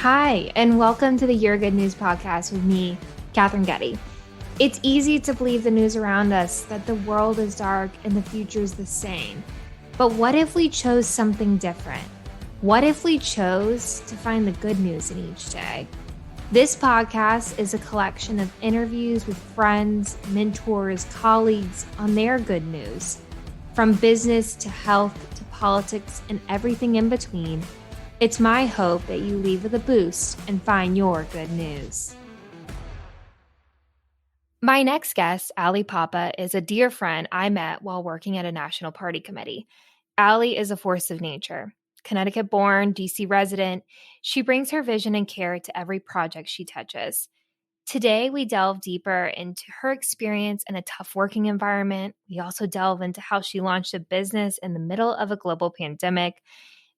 Hi, and welcome to the Your Good News podcast with me, Katherine Getty. It's easy to believe the news around us that the world is dark and the future is the same. But what if we chose something different? What if we chose to find the good news in each day? This podcast is a collection of interviews with friends, mentors, colleagues on their good news. From business to health to politics and everything in between, it's my hope that you leave with a boost and find your good news. My next guest, Alli Papa, is a dear friend I met while working at a national party committee. Alli is a force of nature. Connecticut-born, DC resident, she brings her vision and care to every project she touches. Today, we delve deeper into her experience in a tough working environment. We also delve into how she launched a business in the middle of a global pandemic.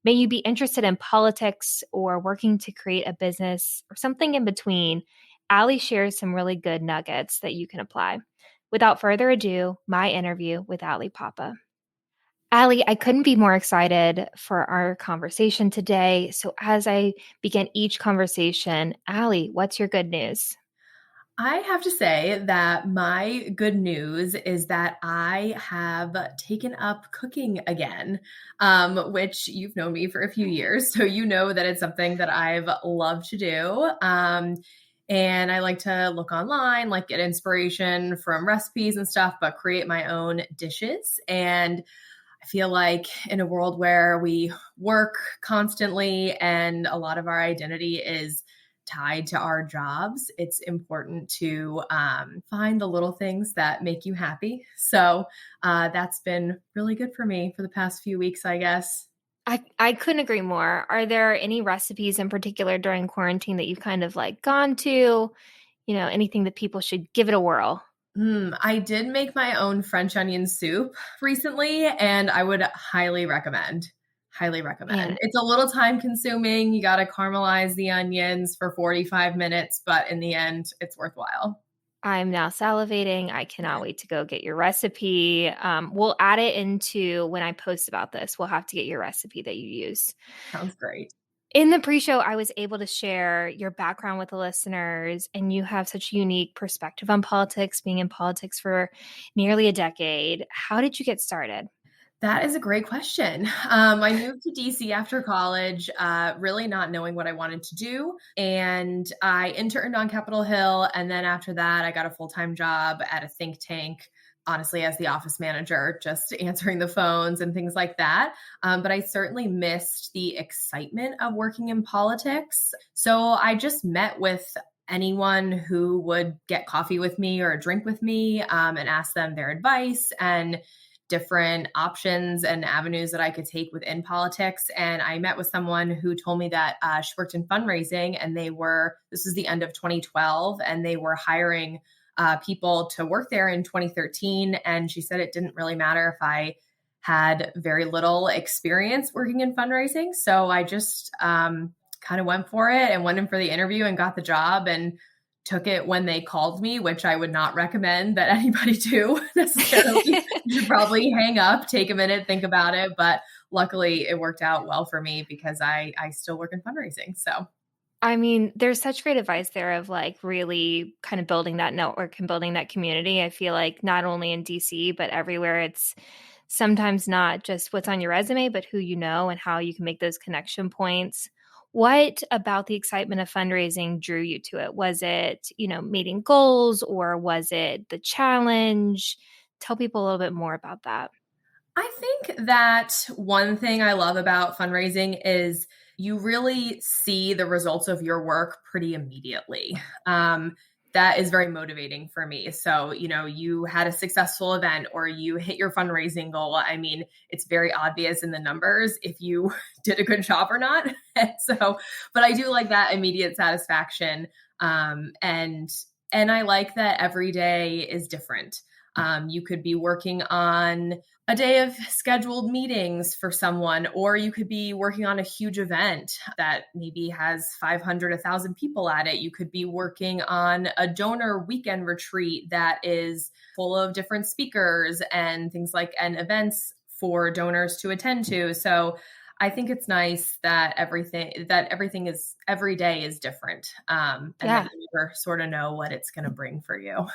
May you be interested in politics or working to create a business or something in between, Alli shares some really good nuggets that you can apply. Without further ado, my interview with Alli Papa. Alli, I couldn't be more excited for our conversation today. So as I begin each conversation, Alli, what's your good news? I have to say that my good news is that I have taken up cooking again, which you've known me for a few years. So you know that it's something that I've loved to do. And I like to look online, like get inspiration from recipes and stuff, but create my own dishes. And I feel like in a world where we work constantly and a lot of our identity is tied to our jobs, it's important to find the little things that make you happy. So that's been really good for me for the past few weeks, I guess. I couldn't agree more. Are there any recipes in particular during quarantine that you've kind of like gone to, anything that people should give it a whirl? I did make my own French onion soup recently, and I would highly recommend. Highly recommend. Yeah. It's a little time consuming. You got to caramelize the onions for 45 minutes, but in the end, it's worthwhile. I'm now salivating. I cannot wait to go get your recipe. We'll add it into when I post about this. We'll have to get your recipe that you use. Sounds great. In the pre-show, I was able to share your background with the listeners, and you have such a unique perspective on politics, being in politics for nearly a decade. How did you get started? That is a great question. I moved to DC after college, really not knowing what I wanted to do. And I interned on Capitol Hill. And then after that, I got a full-time job at a think tank, honestly, as the office manager, just answering the phones and things like that. But I certainly missed the excitement of working in politics. So I just met with anyone who would get coffee with me or a drink with me and ask them their advice and different options and avenues that I could take within politics. And I met with someone who told me that she worked in fundraising, and this was the end of 2012, and they were hiring people to work there in 2013. And she said it didn't really matter if I had very little experience working in fundraising. So I just kind of went for it and went in for the interview and got the job and took it when they called me, which I would not recommend that anybody do necessarily. You should probably hang up, take a minute, think about it. But luckily it worked out well for me because I still work in fundraising. So, I mean, there's such great advice there of like really kind of building that network and building that community. I feel like not only in DC, but everywhere, it's sometimes not just what's on your resume, but who you know and how you can make those connection points. What about the excitement of fundraising drew you to it? Was it, meeting goals, or was it the challenge? Tell people a little bit more about that. I think that one thing I love about fundraising is you really see the results of your work pretty immediately. That is very motivating for me. So, you had a successful event or you hit your fundraising goal. I mean, it's very obvious in the numbers if you did a good job or not. But I do like that immediate satisfaction. And I like that every day is different. You could be working on a day of scheduled meetings for someone, or you could be working on a huge event that maybe has 500, 1,000 people at it. You could be working on a donor weekend retreat that is full of different speakers and things and events for donors to attend to. So I think it's nice that every day is different. And that Yeah. you never sort of know what it's going to bring for you.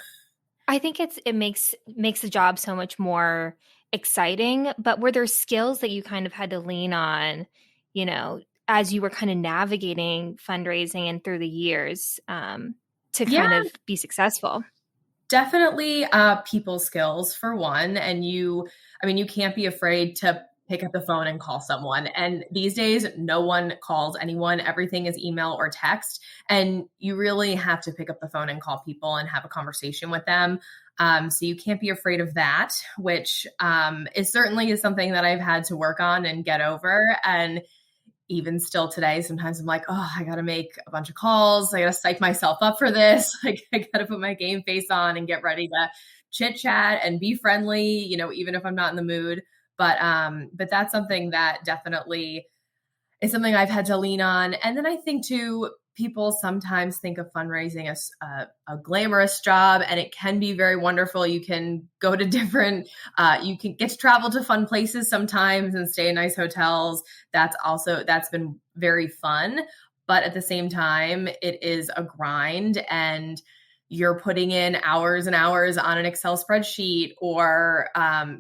I think it makes the job so much more exciting, but were there skills that you kind of had to lean on, you know, as you were kind of navigating fundraising and through the years, to Yeah, kind of be successful? definitely people skills for one. And you can't be afraid to pick up the phone and call someone. And these days, no one calls anyone. Everything is email or text. And you really have to pick up the phone and call people and have a conversation with them. So you can't be afraid of that, which is certainly is something that I've had to work on and get over. And even still today, sometimes I'm like, oh, I got to make a bunch of calls. I got to psych myself up for this. Like, I got to put my game face on and get ready to chit chat and be friendly, even if I'm not in the mood. But that's something that definitely is something I've had to lean on. And then I think too, people sometimes think of fundraising as a glamorous job, and it can be very wonderful. You can go to you can get to travel to fun places sometimes and stay in nice hotels. That's been very fun. But at the same time, it is a grind, and you're putting in hours and hours on an Excel spreadsheet or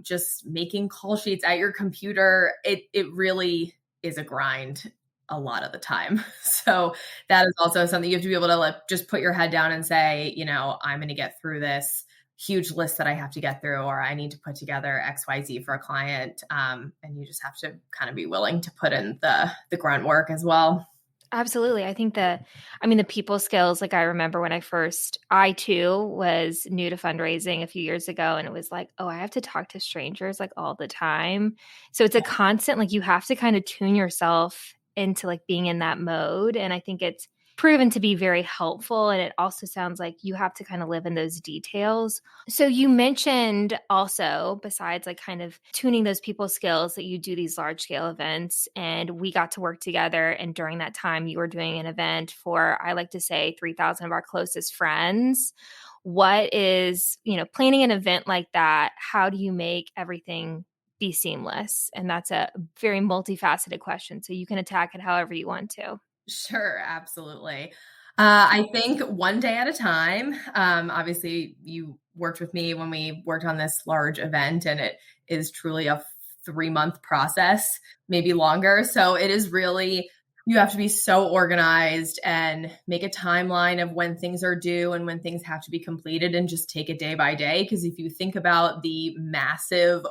just making call sheets at your computer. It really is a grind a lot of the time. So that is also something you have to be able to just put your head down and say, I'm going to get through this huge list that I have to get through, or I need to put together XYZ for a client. And you just have to kind of be willing to put in the grunt work as well. Absolutely. I think the people skills, like I remember when I too was new to fundraising a few years ago, and it was like, oh, I have to talk to strangers like all the time. So it's a constant, like you have to kind of tune yourself into like being in that mode. And I think it's proven to be very helpful. And it also sounds like you have to kind of live in those details. So you mentioned also, besides like kind of tuning those people skills, that you do these large scale events, and we got to work together. And during that time, you were doing an event for, I like to say, 3,000 of our closest friends. What is, planning an event like that? How do you make everything be seamless? And that's a very multifaceted question. So you can attack it however you want to. Sure, absolutely. I think one day at a time. Obviously, you worked with me when we worked on this large event, and it is truly a 3-month process, maybe longer. So it is really, you have to be so organized and make a timeline of when things are due and when things have to be completed, and just take it day by day. Because if you think about the massive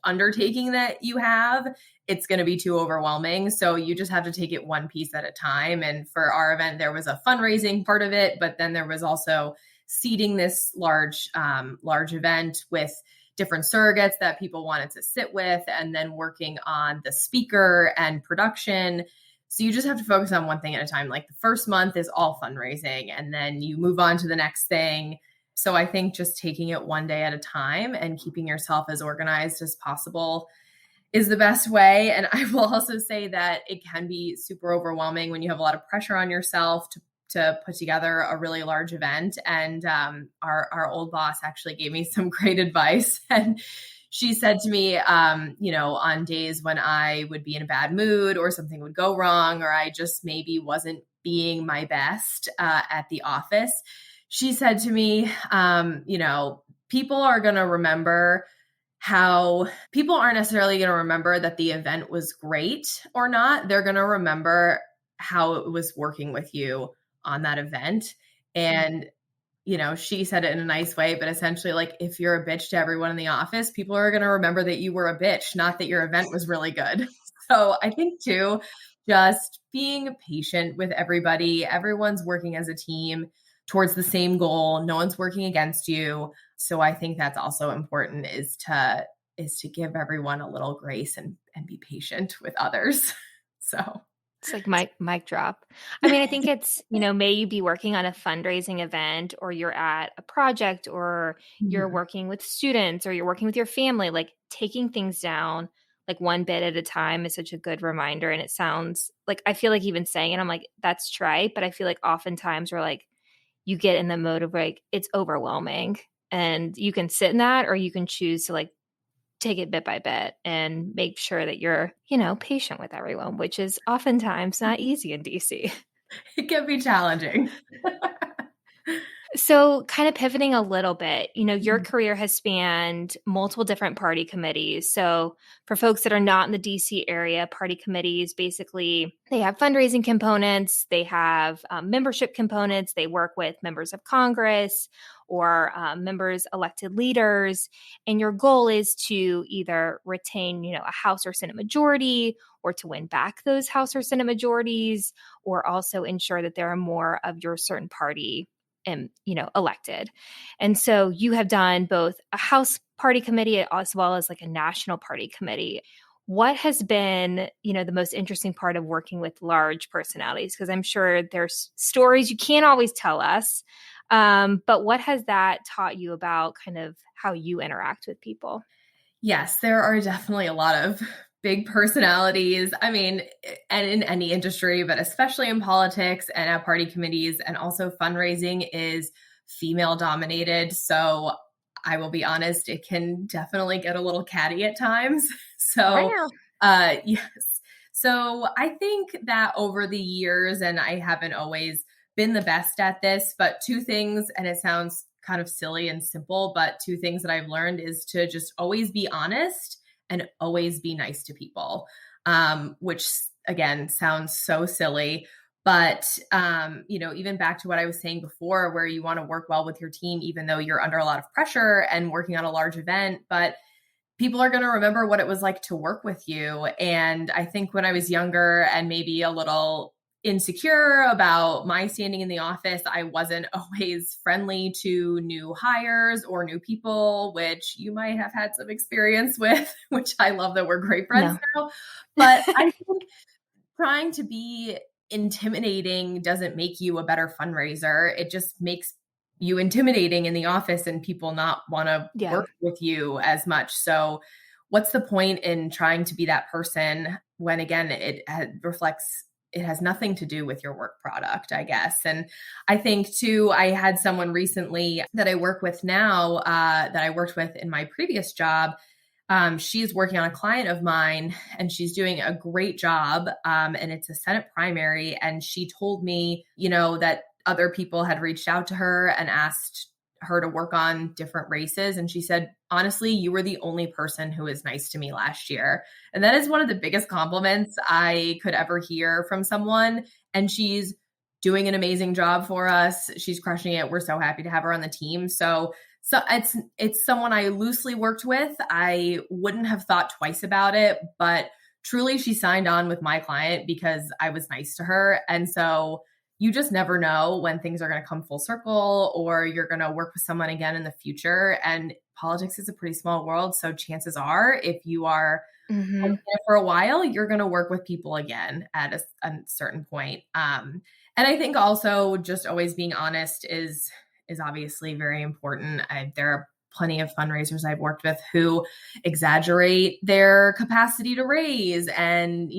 undertaking that you have, it's going to be too overwhelming. So you just have to take it one piece at a time. And for our event, there was a fundraising part of it, but then there was also seeding this large event with different surrogates that people wanted to sit with, and then working on the speaker and production. So you just have to focus on one thing at a time. Like the first month is all fundraising, and then you move on to the next thing. So I think just taking it one day at a time and keeping yourself as organized as possible is the best way. And I will also say that it can be super overwhelming when you have a lot of pressure on yourself to put together a really large event. And our old boss actually gave me some great advice. And she said to me, on days when I would be in a bad mood or something would go wrong, or I just maybe wasn't being my best at the office, she said to me, people are going to remember people aren't necessarily going to remember that the event was great or not. They're going to remember how it was working with you on that event. And, she said it in a nice way, but essentially, like, if you're a bitch to everyone in the office, people are going to remember that you were a bitch, not that your event was really good. So I think too, just being patient with everybody. Everyone's working as a team towards the same goal. No one's working against you. So I think that's also important, is to give everyone a little grace and be patient with others. So It's like mic drop. I mean, I think it's, may you be working on a fundraising event, or you're at a project, or you're working with students, or you're working with your family, like taking things down like one bit at a time is such a good reminder. And it sounds like, I feel like even saying it, I'm like, that's trite. But I feel like oftentimes we're like, you get in the mode of like, it's overwhelming, and you can sit in that, or you can choose to like take it bit by bit and make sure that you're, patient with everyone, which is oftentimes not easy in DC. It can be challenging. So, kind of pivoting a little bit, your career has spanned multiple different party committees. So, for folks that are not in the DC area, party committees basically they have fundraising components, they have membership components, they work with members of Congress or members elected leaders, and your goal is to either retain, a House or Senate majority, or to win back those House or Senate majorities, or also ensure that there are more of your certain party elected. And so you have done both a House party committee as well as like a national party committee. What has been, the most interesting part of working with large personalities? Because I'm sure there's stories you can't always tell us. But what has that taught you about kind of how you interact with people? Yes, there are definitely a lot of big personalities. I mean, and in any industry, but especially in politics and at party committees, and also fundraising is female dominated. So I will be honest, it can definitely get a little catty at times. So, yes. So I think that over the years, and I haven't always been the best at this, but two things, and it sounds kind of silly and simple, but two things that I've learned is to just always be honest and always be nice to people, which again sounds so silly. But, even back to what I was saying before, where you want to work well with your team, even though you're under a lot of pressure and working on a large event, but people are going to remember what it was like to work with you. And I think when I was younger and maybe a little insecure about my standing in the office, I wasn't always friendly to new hires or new people, which you might have had some experience with, which I love that we're great friends now. But I think trying to be intimidating doesn't make you a better fundraiser. It just makes you intimidating in the office and people not want to work with you as much. So what's the point in trying to be that person when, again, it has nothing to do with your work product, I guess. And I think too, I had someone recently that I work with now that I worked with in my previous job. She's working on a client of mine and she's doing a great job. And it's a Senate primary. And she told me, that other people had reached out to her and asked her to work on different races. And she said, honestly, you were the only person who was nice to me last year. And that is one of the biggest compliments I could ever hear from someone. And she's doing an amazing job for us. She's crushing it. We're so happy to have her on the team. So it's someone I loosely worked with. I wouldn't have thought twice about it, but truly she signed on with my client because I was nice to her. And so you just never know when things are going to come full circle or you're going to work with someone again in the future. And politics is a pretty small world. So chances are if you are for a while, you're going to work with people again at a certain point. And I think also just always being honest is obviously very important. There are plenty of fundraisers I've worked with who exaggerate their capacity to raise and,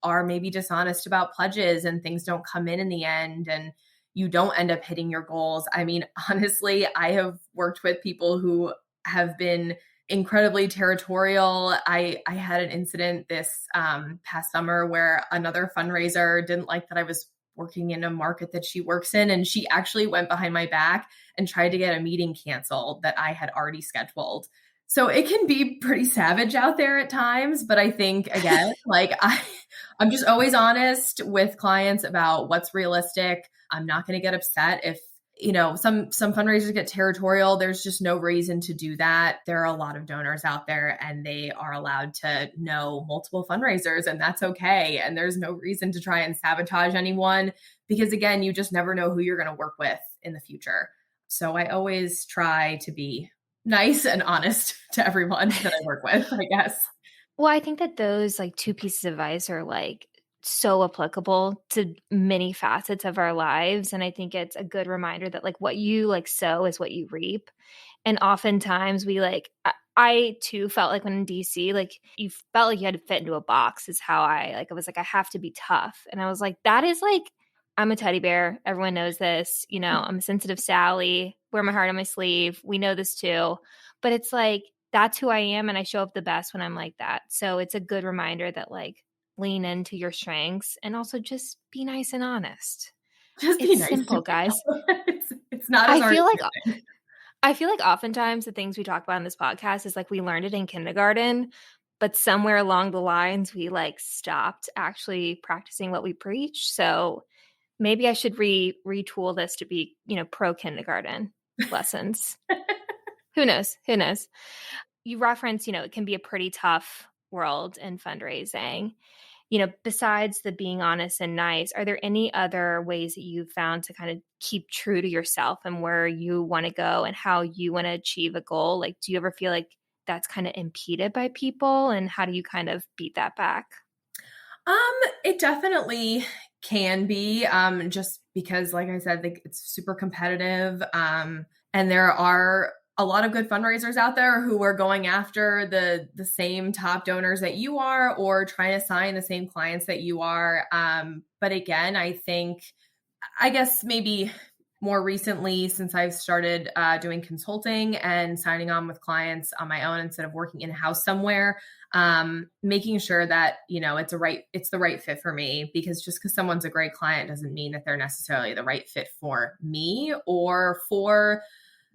are maybe dishonest about pledges and things don't come in the end and you don't end up hitting your goals. I mean, honestly, I have worked with people who have been incredibly territorial. I had an incident this past summer where another fundraiser didn't like that I was working in a market that she works in. And she actually went behind my back and tried to get a meeting canceled that I had already scheduled. So it can be pretty savage out there at times. But I think, again, I'm just always honest with clients about what's realistic. I'm not going to get upset if, some fundraisers get territorial. There's just no reason to do that. There are a lot of donors out there and they are allowed to know multiple fundraisers and that's okay. And there's no reason to try and sabotage anyone because again, you just never know who you're going to work with in the future. So I always try to be nice and honest to everyone that I work with, I guess. Well, I think that those two pieces of advice are so applicable to many facets of our lives. And I think it's a good reminder that what you sow is what you reap. And oftentimes we I too felt when in DC, you felt like you had to fit into a box is how I I have to be tough. And I was that is I'm a teddy bear. Everyone knows this. I'm a sensitive Sally, wear my heart on my sleeve. We know this too. But it's that's who I am, and I show up the best when I'm like that. So it's a good reminder that like lean into your strengths and also just be nice and honest. Just be It's nice to simple, guys. people. It's not as I hard feel as like you think. I feel like oftentimes the things we talk about in this podcast is like we learned it in kindergarten, but somewhere along the lines we like stopped actually practicing what we preach. So maybe I should retool this to be, pro kindergarten lessons. Who knows? Who knows? You reference, it can be a pretty tough world in fundraising. Besides the being honest and nice, are there any other ways that you've found to kind of keep true to yourself and where you want to go and how you want to achieve a goal? Like, do you ever feel like that's kind of impeded by people, and how do you kind of beat that back? Um, it definitely can be, just because, like I said, like, it's super competitive. And there are a lot of good fundraisers out there who are going after the same top donors that you are, or trying to sign the same clients that you are. But again, I guess maybe more recently, since I've started doing consulting and signing on with clients on my own instead of working in-house somewhere, making sure that, it's the right fit for me, because just because someone's a great client doesn't mean that they're necessarily the right fit for me or for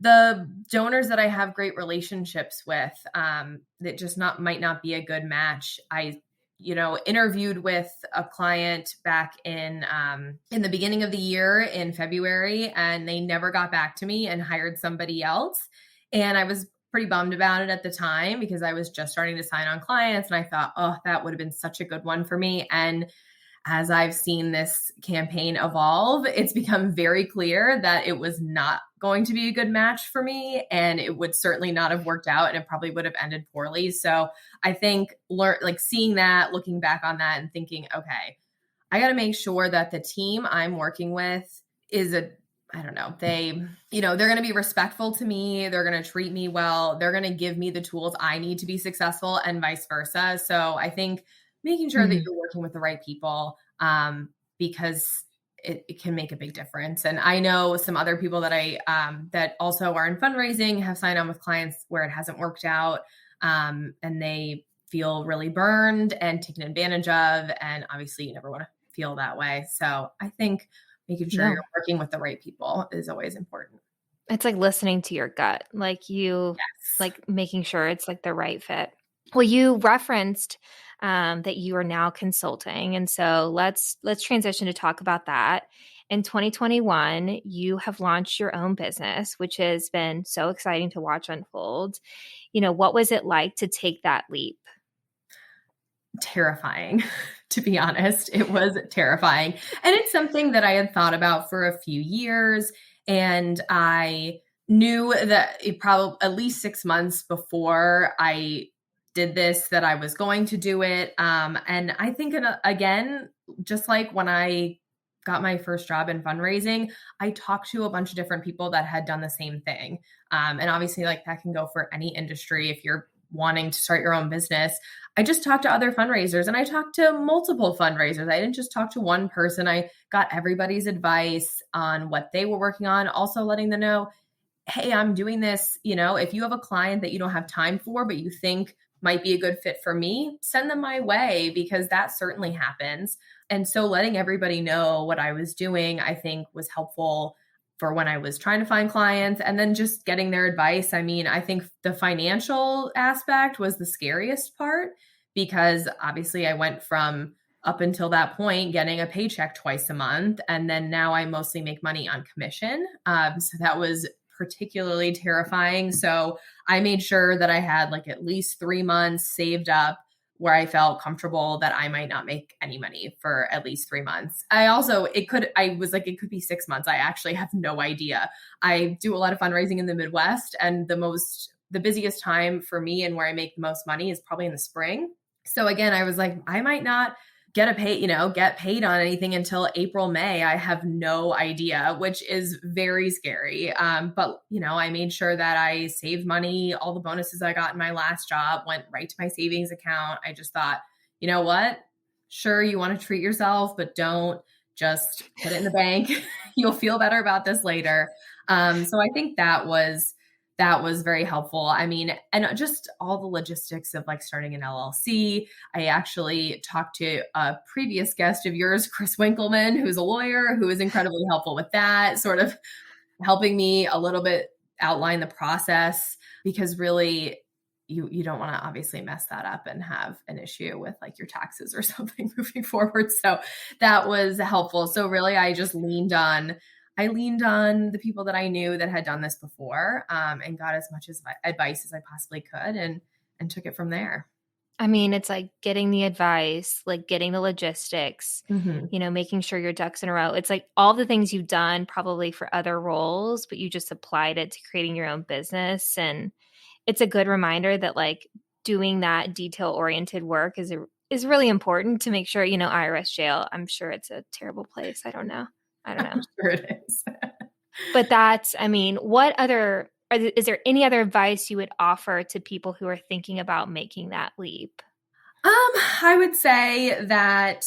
the donors that I have great relationships with. That just might not be a good match. I interviewed with a client back in the beginning of the year in February, and they never got back to me and hired somebody else. And I was pretty bummed about it at the time, because I was just starting to sign on clients, and I thought, oh, that would have been such a good one for me. And as I've seen this campaign evolve, it's become very clear that it was not going to be a good match for me, and it would certainly not have worked out, and it probably would have ended poorly. So I think seeing that, looking back on that and thinking, okay, I got to make sure that the team I'm working with is I don't know, they're going to be respectful to me. They're going to treat me well. They're going to give me the tools I need to be successful, and vice versa. So I think making sure that you're working with the right people, because it can make a big difference. And I know some other people that that also are in fundraising have signed on with clients where it hasn't worked out, and they feel really burned and taken advantage of. And obviously you never want to feel that way. So I think making sure you're working with the right people is always important. It's like listening to your gut, Yes. like making sure it's like the right fit. Well, you referenced that you are now consulting, and so let's transition to talk about that. In 2021, you have launched your own business, which has been so exciting to watch unfold. What was it like to take that leap? Terrifying, to be honest. It was terrifying. And it's something that I had thought about for a few years. And I knew that it probably at least 6 months before I did this, that I was going to do it. And I think, again, just like when I got my first job in fundraising, I talked to a bunch of different people that had done the same thing. And obviously, like, that can go for any industry. If you're wanting to start your own business, I just talked to other fundraisers, and I talked to multiple fundraisers. I didn't just talk to one person. I got everybody's advice on what they were working on, also letting them know, hey, I'm doing this. If you have a client that you don't have time for, but you think might be a good fit for me, send them my way, because that certainly happens. And so letting everybody know what I was doing, I think, was helpful for when I was trying to find clients, and then just getting their advice. I mean, I think the financial aspect was the scariest part, because obviously I went from, up until that point, getting a paycheck twice a month. And then now I mostly make money on commission. So that was particularly terrifying. So I made sure that I had like at least 3 months saved up where I felt comfortable that I might not make any money for at least 3 months. It could be 6 months. I actually have no idea. I do a lot of fundraising in the Midwest, and the busiest time for me and where I make the most money is probably in the spring. So again, I was like, I might not get paid on anything until April, May. I have no idea, which is very scary. But I made sure that I saved money. All the bonuses I got in my last job went right to my savings account. I just thought, you know what? Sure, you want to treat yourself, but don't just put it in the bank. You'll feel better about this later. So I think that was that was very helpful. I mean, and just all the logistics of like starting an LLC. I actually talked to a previous guest of yours, Chris Winkleman, who's a lawyer, who was incredibly helpful with that, sort of helping me a little bit outline the process, because really you don't want to obviously mess that up and have an issue with like your taxes or something moving forward. So that was helpful. So really I leaned on the people that I knew that had done this before, and got as much advice as I possibly could, and took it from there. I mean, it's like getting the advice, like getting the logistics, Mm-hmm. making sure your ducks in a row. It's like all the things you've done probably for other roles, but you just applied it to creating your own business. And it's a good reminder that like doing that detail-oriented work is really important to make sure, IRS jail. I'm sure it's a terrible place. I don't know. I'm sure it is. But is there any other advice you would offer to people who are thinking about making that leap? I would say that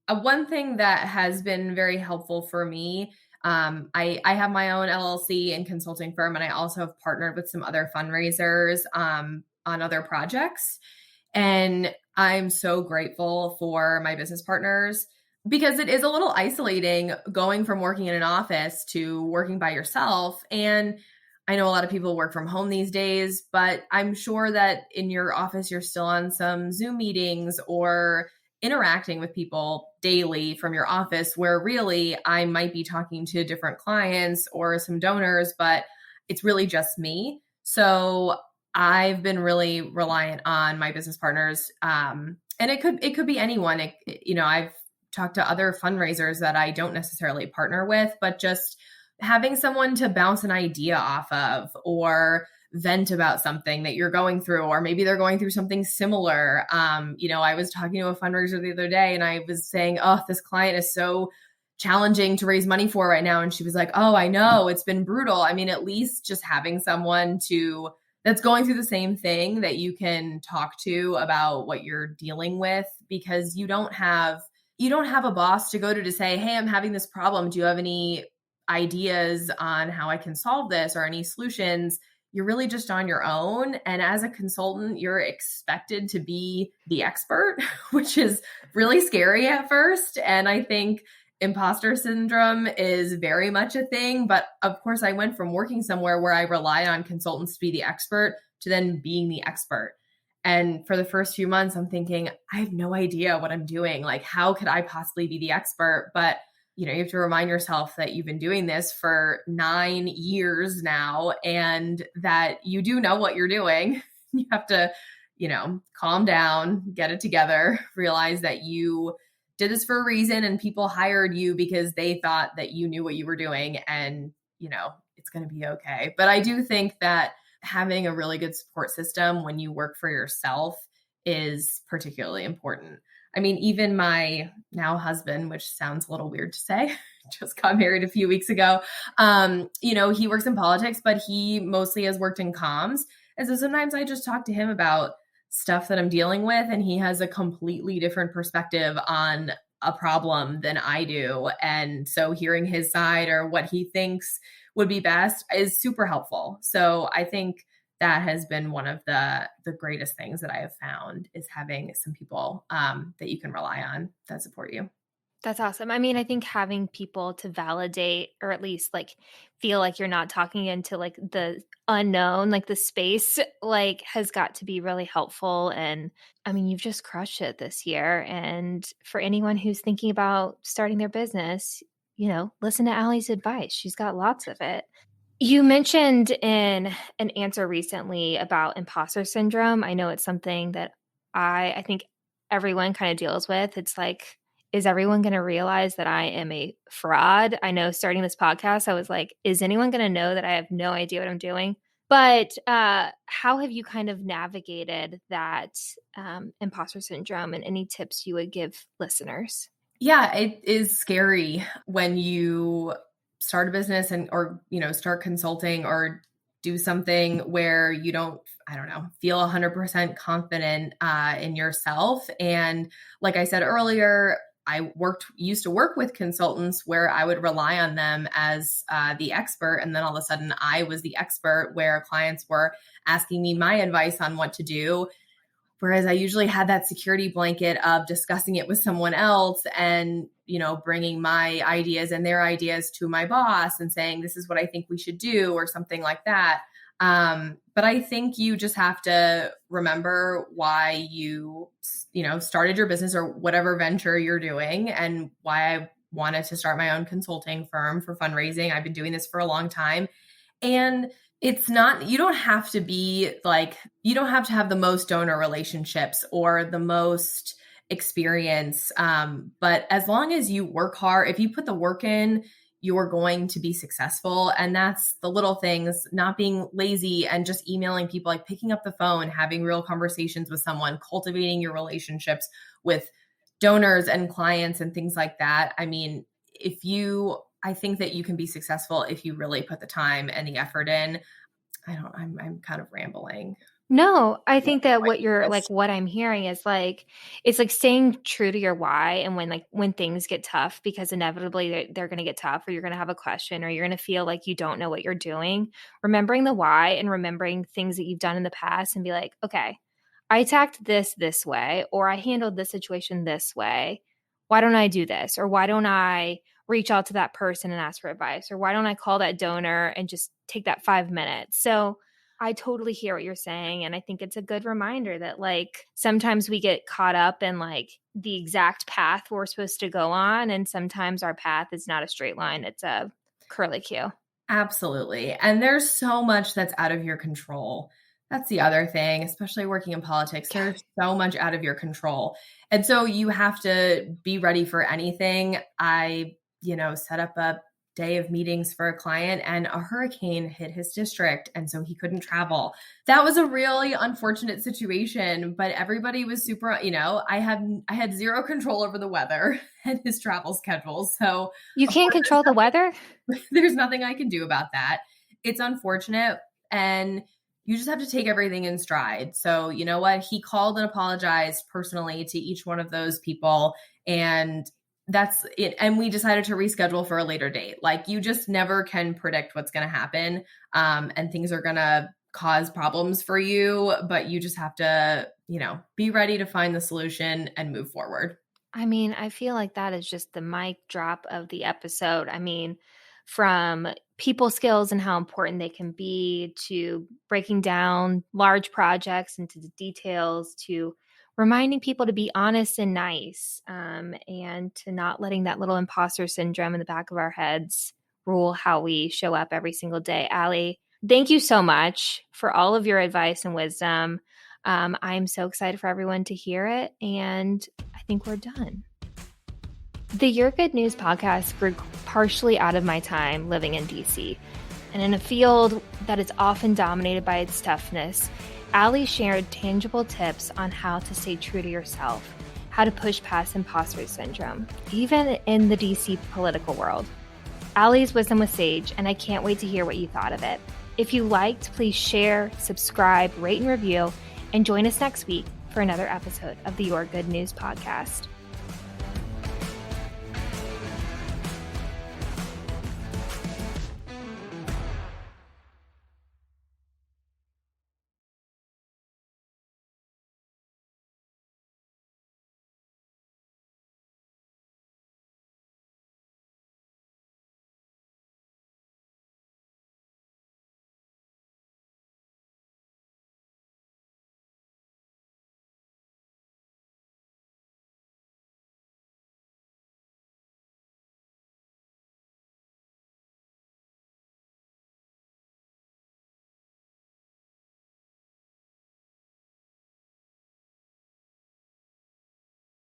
one thing that has been very helpful for me, I have my own LLC and consulting firm, and I also have partnered with some other fundraisers on other projects. And I'm so grateful for my business partners, because it is a little isolating going from working in an office to working by yourself. And I know a lot of people work from home these days, but I'm sure that in your office, you're still on some Zoom meetings or interacting with people daily from your office, where really I might be talking to different clients or some donors, but it's really just me. So I've been really reliant on my business partners. And it could be anyone. I've talked to other fundraisers that I don't necessarily partner with, but just having someone to bounce an idea off of, or vent about something that you're going through, or maybe they're going through something similar. I was talking to a fundraiser the other day, and I was saying, oh, this client is so challenging to raise money for right now. And she was like, oh, I know, it's been brutal. I mean, at least just having someone that's going through the same thing that you can talk to about what you're dealing with, because you don't have a boss to go to say, hey, I'm having this problem. Do you have any ideas on how I can solve this, or any solutions? You're really just on your own. And as a consultant, you're expected to be the expert, which is really scary at first. And I think imposter syndrome is very much a thing. But of course, I went from working somewhere where I relied on consultants to be the expert to then being the expert. And for the first few months, I'm thinking, I have no idea what I'm doing. Like, how could I possibly be the expert? But you have to remind yourself that you've been doing this for 9 years now, and that you do know what you're doing. You have to, calm down, get it together, realize that you did this for a reason, and people hired you because they thought that you knew what you were doing, and, it's going to be okay. But I do think that having a really good support system when you work for yourself is particularly important. I mean, even my now husband, which sounds a little weird to say, just got married a few weeks ago. He works in politics, but he mostly has worked in comms. And so sometimes I just talk to him about stuff that I'm dealing with, and he has a completely different perspective on a problem than I do. And so hearing his side, or what he thinks would be best, is super helpful. So I think that has been one of the greatest things that I have found, is having some people that you can rely on that support you. That's awesome. I mean, I think having people to validate, or at least like feel like you're not talking into like the unknown, like the space, like has got to be really helpful. And I mean, you've just crushed it this year. And for anyone who's thinking about starting their business, listen to Alli's advice. She's got lots of it. You mentioned in an answer recently about imposter syndrome. I know it's something that I think everyone kind of deals with. It's like, is everyone going to realize that I am a fraud? I know starting this podcast, I was like, is anyone going to know that I have no idea what I'm doing? But how have you kind of navigated that imposter syndrome, and any tips you would give listeners? Yeah, it is scary when you start a business or start consulting, or do something where you don't, I don't know, feel 100% confident in yourself. And like I said earlier, used to work with consultants where I would rely on them as the expert. And then all of a sudden I was the expert where clients were asking me my advice on what to do. Whereas I usually had that security blanket of discussing it with someone else and, bringing my ideas and their ideas to my boss and saying, this is what I think we should do or something like that. But I think you just have to remember why you started your business or whatever venture you're doing and why I wanted to start my own consulting firm for fundraising. I've been doing this for a long time. And it's not, you don't have to have the most donor relationships or the most experience. But as long as you work hard, if you put the work in, you're going to be successful. And that's the little things, not being lazy and just emailing people, like picking up the phone, having real conversations with someone, cultivating your relationships with donors and clients and things like that. I mean, I think that you can be successful if you really put the time and the effort in. I'm kind of rambling. No, I think that what I'm hearing is it's like staying true to your why. And when things get tough, because inevitably they're going to get tough, or you're going to have a question, or you're going to feel like you don't know what you're doing, remembering the why and remembering things that you've done in the past and be like, okay, I attacked this way, or I handled this situation this way. Why don't I do this? Or why don't I reach out to that person and ask for advice? Or why don't I call that donor and just take that 5 minutes? So I totally hear what you're saying. And I think it's a good reminder that sometimes we get caught up in the exact path we're supposed to go on. And sometimes our path is not a straight line. It's a curlicue. Absolutely. And there's so much that's out of your control. That's the other thing, especially working in politics. There's so much out of your control. And so you have to be ready for anything. I, set up a day of meetings for a client and a hurricane hit his district. And so he couldn't travel. That was a really unfortunate situation, but everybody was super, I had zero control over the weather and his travel schedule. So you can't control the weather? There's nothing I can do about that. It's unfortunate. And you just have to take everything in stride. So you know what? He called and apologized personally to each one of those people. And that's it. And we decided to reschedule for a later date. You just never can predict what's going to happen. And things are going to cause problems for you, but you just have to, be ready to find the solution and move forward. I mean, I feel like that is just the mic drop of the episode. I mean, from people skills and how important they can be, to breaking down large projects into the details, to reminding people to be honest and nice, and to not letting that little imposter syndrome in the back of our heads rule how we show up every single day. Alli, thank you so much for all of your advice and wisdom. I'm so excited for everyone to hear it, and I think we're done. The Your Good News podcast grew partially out of my time living in DC. And in a field that is often dominated by its toughness, Alli shared tangible tips on how to stay true to yourself, how to push past imposter syndrome, even in the DC political world. Alli's wisdom was sage, and I can't wait to hear what you thought of it. If you liked, please share, subscribe, rate, and review, and join us next week for another episode of the Your Good News podcast.